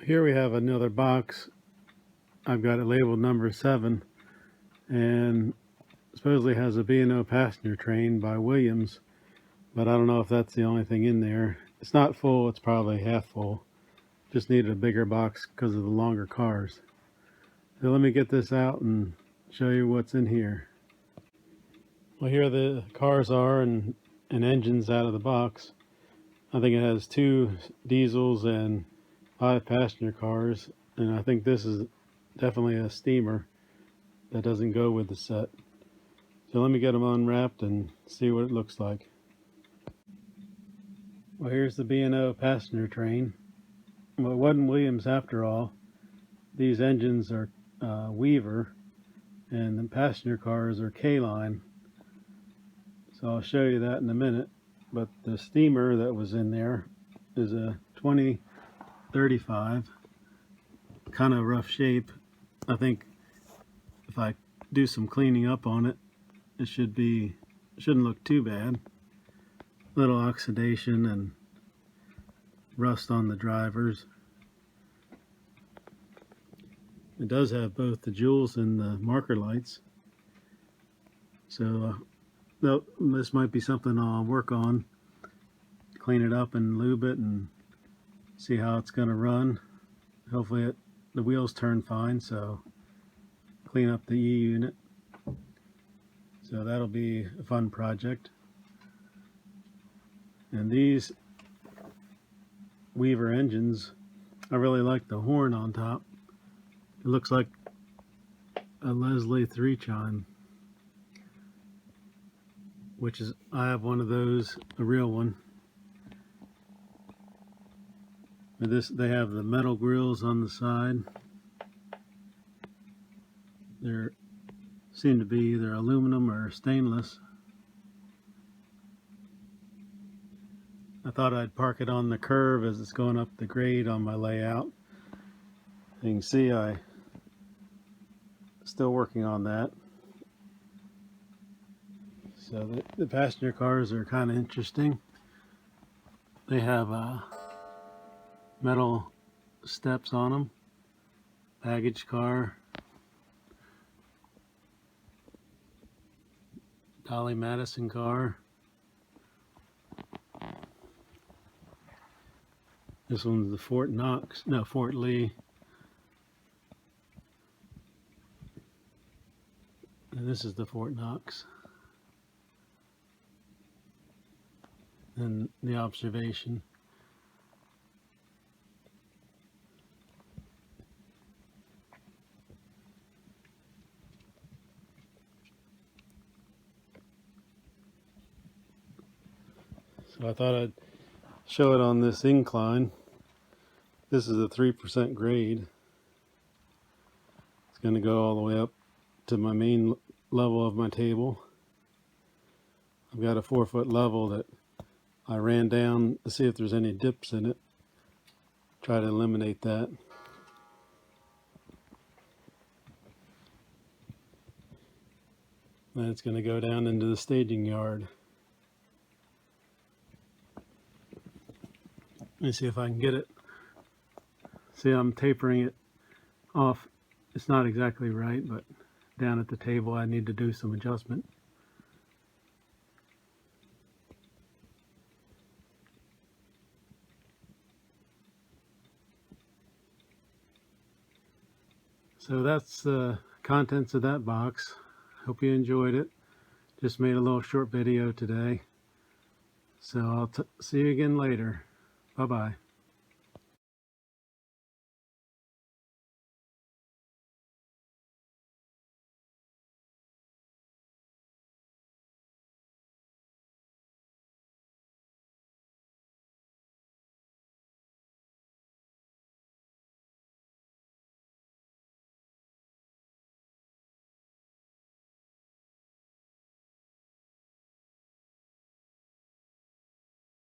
Here we have another box. I've got it labeled number 7, and supposedly has a B&O passenger train by Williams, but I don't know if that's the only thing in there. It's not full, it's probably half full. Just needed a bigger box because of the longer cars. So let me get this out and show you what's in here. Well, here the cars are and engines out of the box. I think it has 2 diesels and 5 passenger cars, and I think this is definitely a steamer that doesn't go with the set. So let me get them unwrapped and see what it looks like. Well, here's the B&O passenger train. Well, it wasn't Williams after all. These engines are Weaver, and the passenger cars are K-line. So I'll show you that in a minute. But the steamer that was in there is a 2035, kind of rough shape. I think if I do some cleaning up on it, it shouldn't look too bad. Little oxidation and rust on the drivers. It does have both the jewels and the marker lights, so this might be something I'll work on, clean it up and lube it and see how it's going to run. Hopefully the wheels turn fine, so clean up the E unit. So that'll be a fun project. And these Weaver engines, I really like the horn on top. It looks like a Leslie 3-chime, which is, I have one of those, a real one. And they have the metal grills on the side. They seem to be either aluminum or stainless. I thought I'd park it on the curve as it's going up the grade on my layout. You can see I'm still working on that. So the passenger cars are kind of interesting. They have metal steps on them. Baggage car. Dolly Madison car. This one's the Fort Lee. And this is the Fort Knox. And the observation. So I thought I'd show it on this incline. This is a 3% grade. It's going to go all the way up to my main level of my table. I've got a 4-foot level that I ran down to see if there's any dips in it. Try to eliminate that. Then it's going to go down into the staging yard. Let me see if I can get it. See, I'm tapering it off. It's not exactly right, but down at the table I need to do some adjustment. So that's the contents of that box. Hope you enjoyed it. Just made a little short video today. So I'll see you again later. Bye-bye.